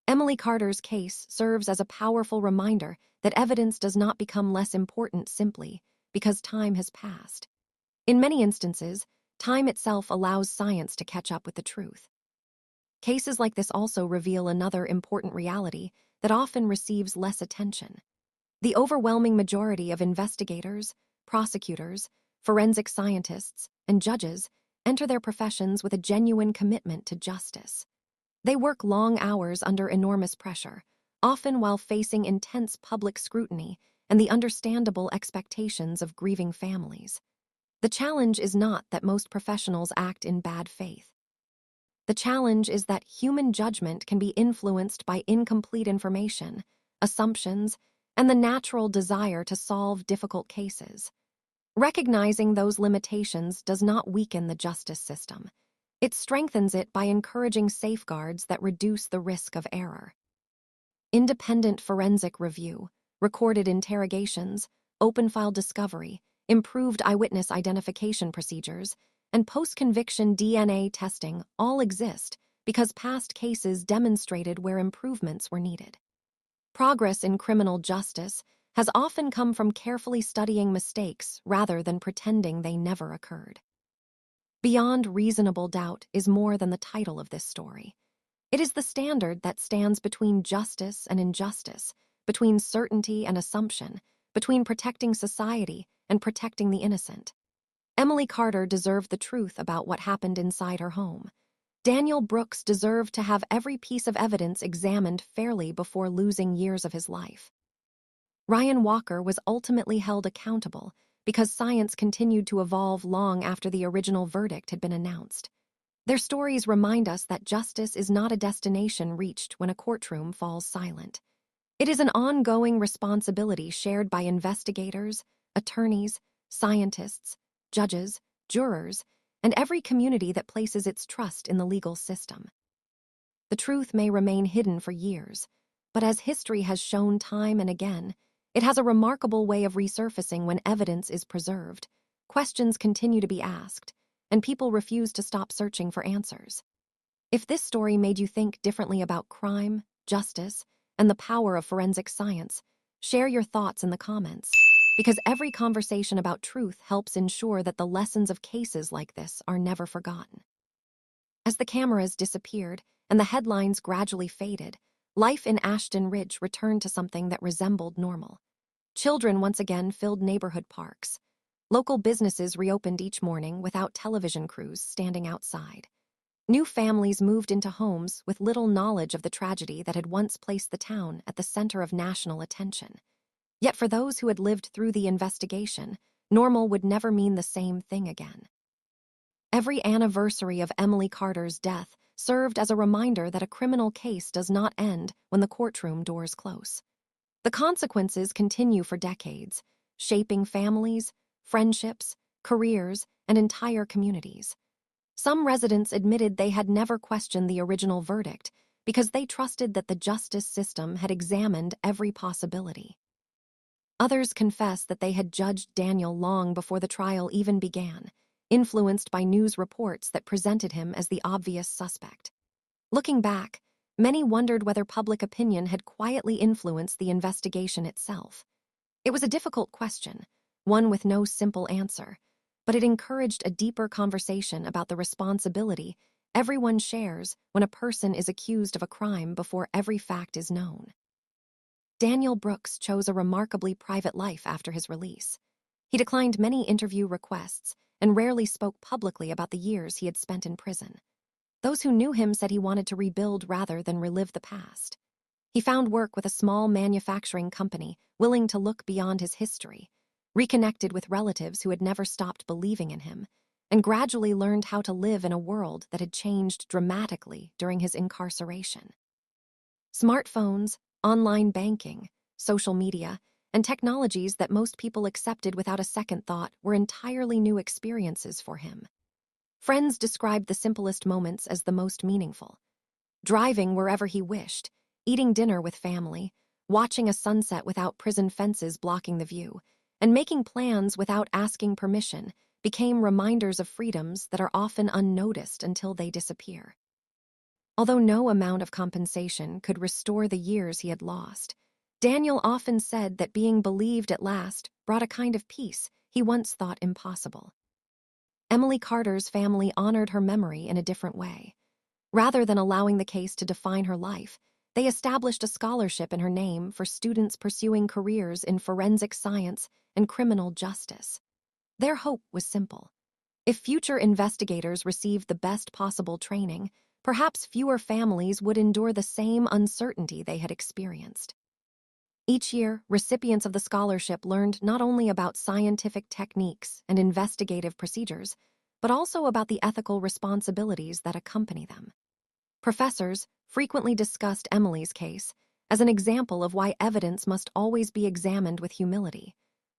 Emily Carter's case serves as a powerful reminder that evidence does not become less important simply because time has passed. In many instances, time itself allows science to catch up with the truth. Cases like this also reveal another important reality that often receives less attention. The overwhelming majority of investigators, prosecutors, forensic scientists, and judges enter their professions with a genuine commitment to justice. They work long hours under enormous pressure, often while facing intense public scrutiny and the understandable expectations of grieving families. The challenge is not that most professionals act in bad faith. The challenge is that human judgment can be influenced by incomplete information, assumptions, and the natural desire to solve difficult cases. Recognizing those limitations does not weaken the justice system. It strengthens it by encouraging safeguards that reduce the risk of error. Independent forensic review, recorded interrogations, open-file discovery, improved eyewitness identification procedures, and post-conviction DNA testing all exist because past cases demonstrated where improvements were needed. Progress in criminal justice has often come from carefully studying mistakes rather than pretending they never occurred. Beyond reasonable doubt is more than the title of this story. It is the standard that stands between justice and injustice, between certainty and assumption, between protecting society and protecting the innocent. Emily Carter deserved the truth about what happened inside her home. Daniel Brooks deserved to have every piece of evidence examined fairly before losing years of his life. Ryan Walker was ultimately held accountable because science continued to evolve long after the original verdict had been announced. Their stories remind us that justice is not a destination reached when a courtroom falls silent. It is an ongoing responsibility shared by investigators, attorneys, scientists, judges, jurors, and every community that places its trust in the legal system. The truth may remain hidden for years, but as history has shown time and again, it has a remarkable way of resurfacing when evidence is preserved, questions continue to be asked, and people refuse to stop searching for answers. If this story made you think differently about crime, justice, and the power of forensic science, share your thoughts in the comments, because every conversation about truth helps ensure that the lessons of cases like this are never forgotten. As the cameras disappeared and the headlines gradually faded, life in Ashton Ridge returned to something that resembled normal. Children once again filled neighborhood parks. Local businesses reopened each morning without television crews standing outside. New families moved into homes with little knowledge of the tragedy that had once placed the town at the center of national attention. Yet for those who had lived through the investigation, normal would never mean the same thing again. Every anniversary of Emily Carter's death served as a reminder that a criminal case does not end when the courtroom doors close. The consequences continue for decades, shaping families, friendships, careers, and entire communities. Some residents admitted they had never questioned the original verdict because they trusted that the justice system had examined every possibility. Others confessed that they had judged Daniel long before the trial even began, influenced by news reports that presented him as the obvious suspect. Looking back, many wondered whether public opinion had quietly influenced the investigation itself. It was a difficult question, one with no simple answer, but it encouraged a deeper conversation about the responsibility everyone shares when a person is accused of a crime before every fact is known. Daniel Brooks chose a remarkably private life after his release. He declined many interview requests and rarely spoke publicly about the years he had spent in prison. Those who knew him said he wanted to rebuild rather than relive the past. He found work with a small manufacturing company willing to look beyond his history, reconnected with relatives who had never stopped believing in him, and gradually learned how to live in a world that had changed dramatically during his incarceration. Smartphones, online banking, social media, and technologies that most people accepted without a second thought were entirely new experiences for him. Friends described the simplest moments as the most meaningful. Driving wherever he wished, eating dinner with family, watching a sunset without prison fences blocking the view, and making plans without asking permission became reminders of freedoms that are often unnoticed until they disappear. Although no amount of compensation could restore the years he had lost, Daniel often said that being believed at last brought a kind of peace he once thought impossible. Emily Carter's family honored her memory in a different way. Rather than allowing the case to define her life, they established a scholarship in her name for students pursuing careers in forensic science and criminal justice. Their hope was simple. If future investigators received the best possible training, perhaps fewer families would endure the same uncertainty they had experienced. Each year, recipients of the scholarship learned not only about scientific techniques and investigative procedures, but also about the ethical responsibilities that accompany them. Professors frequently discussed Emily's case as an example of why evidence must always be examined with humility,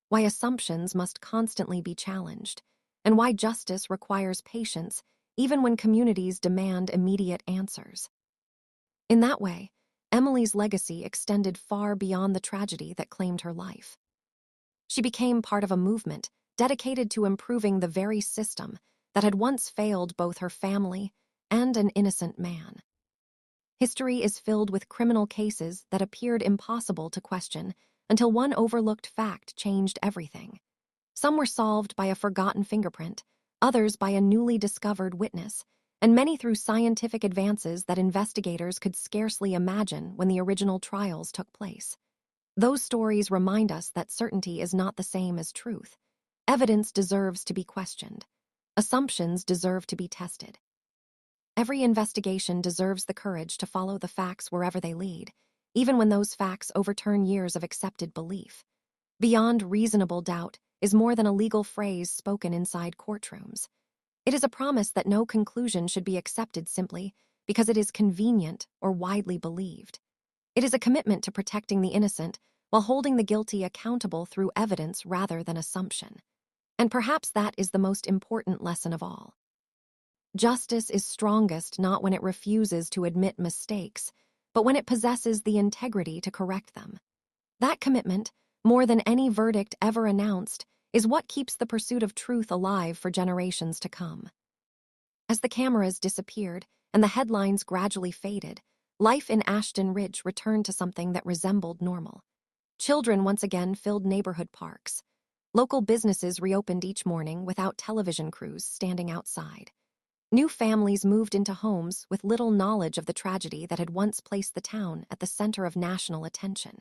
why assumptions must constantly be challenged, and why justice requires patience even when communities demand immediate answers. In that way, Emily's legacy extended far beyond the tragedy that claimed her life. She became part of a movement dedicated to improving the very system that had once failed both her family and an innocent man. History is filled with criminal cases that appeared impossible to question until one overlooked fact changed everything. Some were solved by a forgotten fingerprint, others by a newly discovered witness, and many through scientific advances that investigators could scarcely imagine when the original trials took place. Those stories remind us that certainty is not the same as truth. Evidence deserves to be questioned. Assumptions deserve to be tested. Every investigation deserves the courage to follow the facts wherever they lead, even when those facts overturn years of accepted belief. Beyond reasonable doubt is more than a legal phrase spoken inside courtrooms. It is a promise that no conclusion should be accepted simply because it is convenient or widely believed. It is a commitment to protecting the innocent while holding the guilty accountable through evidence rather than assumption. And perhaps that is the most important lesson of all. Justice is strongest not when it refuses to admit mistakes, but when it possesses the integrity to correct them. That commitment, more than any verdict ever announced, is what keeps the pursuit of truth alive for generations to come. As the cameras disappeared and the headlines gradually faded, life in Ashton Ridge returned to something that resembled normal. Children once again filled neighborhood parks. Local businesses reopened each morning without television crews standing outside. New families moved into homes with little knowledge of the tragedy that had once placed the town at the center of national attention.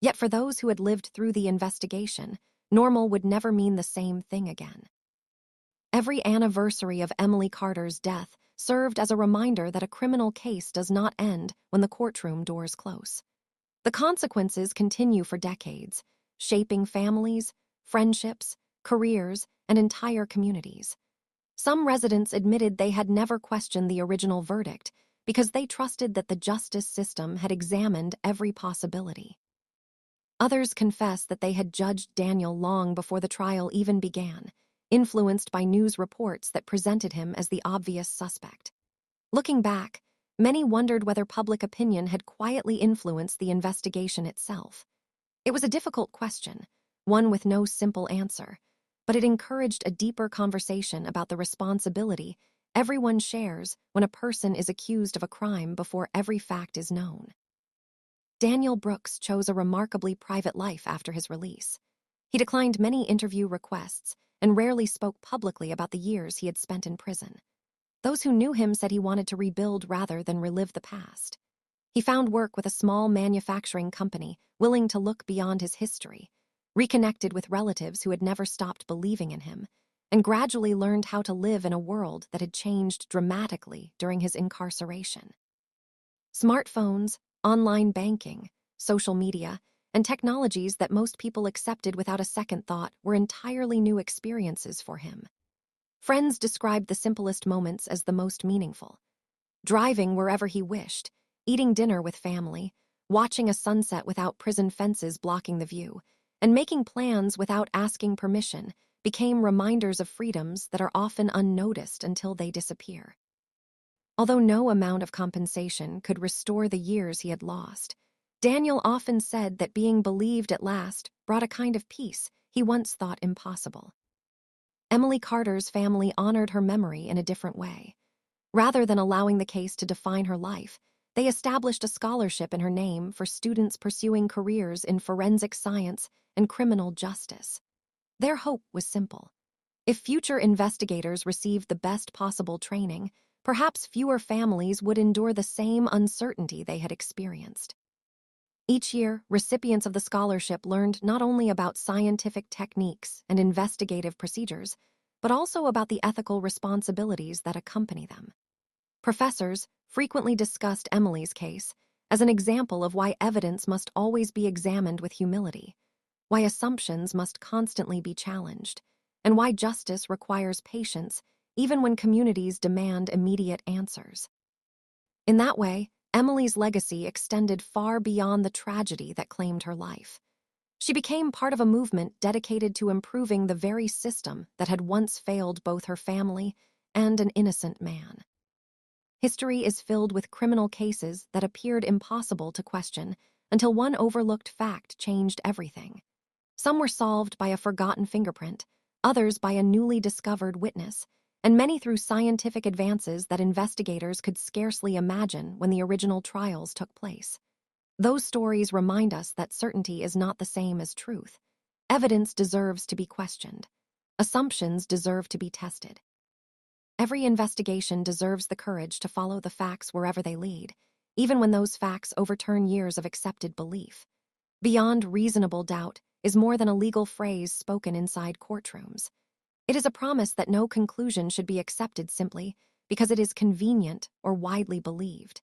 Yet for those who had lived through the investigation, normal would never mean the same thing again. Every anniversary of Emily Carter's death served as a reminder that a criminal case does not end when the courtroom doors close. The consequences continue for decades, shaping families, friendships, careers, and entire communities. Some residents admitted they had never questioned the original verdict because they trusted that the justice system had examined every possibility. Others confessed that they had judged Daniel long before the trial even began, influenced by news reports that presented him as the obvious suspect. Looking back, many wondered whether public opinion had quietly influenced the investigation itself. It was a difficult question, one with no simple answer, but it encouraged a deeper conversation about the responsibility everyone shares when a person is accused of a crime before every fact is known. Daniel Brooks chose a remarkably private life after his release. He declined many interview requests and rarely spoke publicly about the years he had spent in prison. Those who knew him said he wanted to rebuild rather than relive the past. He found work with a small manufacturing company willing to look beyond his history, reconnected with relatives who had never stopped believing in him, and gradually learned how to live in a world that had changed dramatically during his incarceration. Smartphones, online banking, social media, and technologies that most people accepted without a second thought were entirely new experiences for him. Friends described the simplest moments as the most meaningful. Driving wherever he wished, eating dinner with family, watching a sunset without prison fences blocking the view, and making plans without asking permission became reminders of freedoms that are often unnoticed until they disappear. Although no amount of compensation could restore the years he had lost, Daniel often said that being believed at last brought a kind of peace he once thought impossible. Emily Carter's family honored her memory in a different way. Rather than allowing the case to define her life, they established a scholarship in her name for students pursuing careers in forensic science and criminal justice. Their hope was simple. If future investigators received the best possible training, perhaps fewer families would endure the same uncertainty they had experienced. Each year, recipients of the scholarship learned not only about scientific techniques and investigative procedures, but also about the ethical responsibilities that accompany them. Professors frequently discussed Emily's case as an example of why evidence must always be examined with humility, why assumptions must constantly be challenged, and why justice requires patience even when communities demand immediate answers. In that way, Emily's legacy extended far beyond the tragedy that claimed her life. She became part of a movement dedicated to improving the very system that had once failed both her family and an innocent man. History is filled with criminal cases that appeared impossible to question until one overlooked fact changed everything. Some were solved by a forgotten fingerprint, others by a newly discovered witness, and many through scientific advances that investigators could scarcely imagine when the original trials took place. Those stories remind us that certainty is not the same as truth. Evidence deserves to be questioned. Assumptions deserve to be tested. Every investigation deserves the courage to follow the facts wherever they lead, even when those facts overturn years of accepted belief. Beyond reasonable doubt is more than a legal phrase spoken inside courtrooms. It is a promise that no conclusion should be accepted simply because it is convenient or widely believed.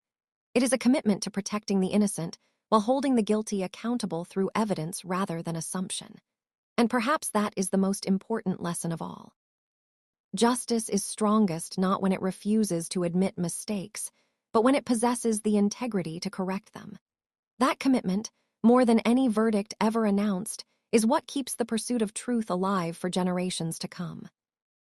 It is a commitment to protecting the innocent while holding the guilty accountable through evidence rather than assumption. And perhaps that is the most important lesson of all. Justice is strongest not when it refuses to admit mistakes, but when it possesses the integrity to correct them. That commitment, more than any verdict ever announced, is what keeps the pursuit of truth alive for generations to come.